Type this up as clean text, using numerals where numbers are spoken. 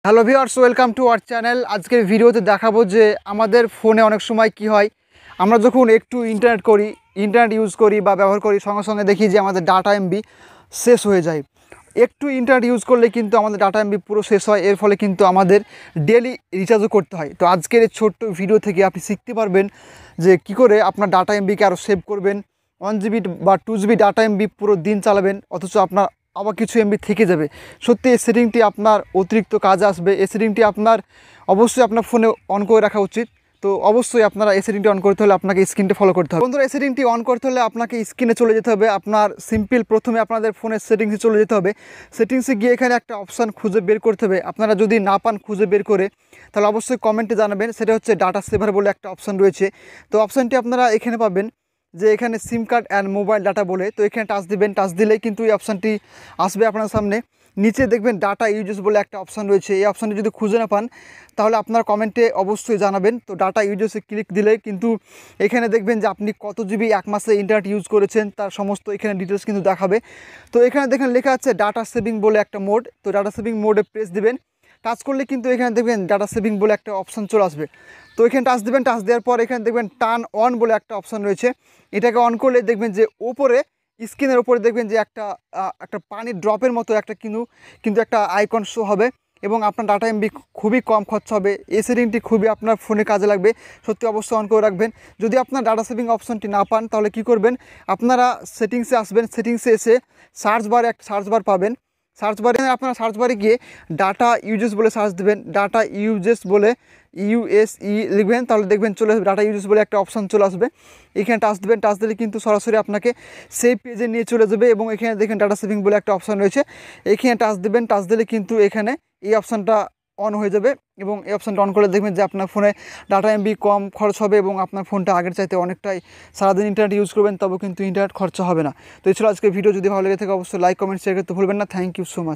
Hello viewers, welcome to our channel. আজকের ভিডিওতে দেখাবো যে আমাদের ফোনে অনেক সময় কি হয়, আমরা যখন একটু ইন্টারনেট ইউজ করি বা ব্যবহার করি, সঙ্গে সঙ্গে দেখি যে আমাদের ডাটা এমবি শেষ হয়ে যায়। একটু ইন্টারনেট ইউজ করলে কিন্তু আমাদের ডাটা এমবি পুরো শেষ হয়, এর ফলে কিন্তু আমাদের ডেলি রিচার্জও করতে হয়। তো আজকের এই ছোট্ট ভিডিও থেকে আপনি শিখতে পারবেন যে কী করে আপনার ডাটা এমবিকে আরও সেভ করবেন। 1 GB বা 2 GB ডাটা এমবি পুরো দিন চালাবেন, অথচ আপনার আবার কিছু এমবি থেকে যাবে। সত্যি এই সেটিংটি আপনার অতিরিক্ত কাজে আসবে। এই সেটিংটি আপনার অবশ্যই আপনার ফোনে অন করে রাখা উচিত। তো অবশ্যই আপনারা এই সেটিংটি অন করতে হলে আপনাকে স্ক্রিনটা ফলো করতে হবে। বন্ধুরা, এই সেটিংটি অন করতে হলে আপনাকে স্ক্রিনে চলে যেতে হবে। আপনার সিম্পল প্রথমে আপনাদের ফোনের সেটিংসে চলে যেতে হবে। সেটিংসে গিয়ে এখানে একটা অপশান খুঁজে বের করতে হবে। আপনারা যদি না পান খুঁজে বের করে, তাহলে অবশ্যই কমেন্টে জানাবেন। সেটা হচ্ছে ডাটা সেভার বলে একটা অপশান রয়েছে। তো অপশানটি আপনারা এখানে পাবেন যে এখানে সিম কার্ড অ্যান্ড মোবাইল ডাটা বলে। তো এখানে টাচ দিবেন, টাচ দিলেই কিন্তু এই অপশানটি আসবে আপনার সামনে। নিচে দেখবেন ডাটা ইউজেস বলে একটা অপশান রয়েছে। এই অপশানটি যদি খুঁজে না পান, তাহলে আপনার কমেন্টে অবশ্যই জানাবেন। তো ডাটা ইউজেসে ক্লিক দিলে কিন্তু এখানে দেখবেন যে আপনি কত জিবি এক মাসে ইন্টারনেট ইউজ করেছেন তার সমস্ত এখানে ডিটেলস কিন্তু দেখাবে। তো এখানে দেখেন লেখা আছে ডাটা সেভিং বলে একটা মোড। তো ডাটা সেভিং মোডে প্রেস দিবেন। টাচ করলে কিন্তু এখানে দেখবেন ডাটা সেভিং বলে একটা অপশান চলে আসবে। তো এখানে টাচ দেবেন, টাচ দেওয়ার পর এখানে দেখবেন টার্ন অন বলে একটা অপশান রয়েছে। এটাকে অন করলে দেখবেন যে ওপরে স্ক্রিনের ওপরে দেখবেন যে একটা পানির ড্রপের মতো একটা কিন্তু একটা আইকন শো হবে এবং আপনার ডাটা এমবি খুবই কম খরচ হবে। এই সেটিংটি খুবই আপনার ফোনে কাজে লাগবে। সত্যি অবশ্যই অন করে রাখবেন। যদি আপনার ডাটা সেভিং অপশানটি না পান, তাহলে কি করবেন, আপনারা সেটিংসে আসবেন। সেটিংসে এসে সার্চ বার পাবেন। আপনারা সার্চ বারে গিয়ে ডাটা ইউজেস বলে সার্চ দেবেন। ডাটা ইউজেস বলে ইউএসই লিখবেন, তাহলে দেখবেন চলে আসবে ডাটা ইউজেস বলে একটা অপশান চলে আসবে। এখানে টাচ দেবেন, টাচ দিলে কিন্তু সরাসরি আপনাকে সেই পেজে নিয়ে চলে যাবে এবং এখানে দেখেন ডাটা সেভিং বলে একটা অপশান রয়েছে। এখানে টাচ দেবেন, টাচ দিলে কিন্তু এখানে এই অপশানটা অন হয়ে যাবে এবং এই অপশানটা অন করে দেখবেন যে আপনার ফোনে ডাটা এমবি কম খরচ হবে এবং আপনার ফোনটা আগের চাইতে অনেকটাই সারাদিন ইন্টারনেট ইউজ করবেন, তবে কিন্তু ইন্টারনেট খরচা হবে না। তো এই ছিল আজকে ভিডিও। যদি ভালো লেগে থাকে অবশ্যই লাইক, কমেন্ট, শেয়ার করতে ভুলবেন না। Thank you so much.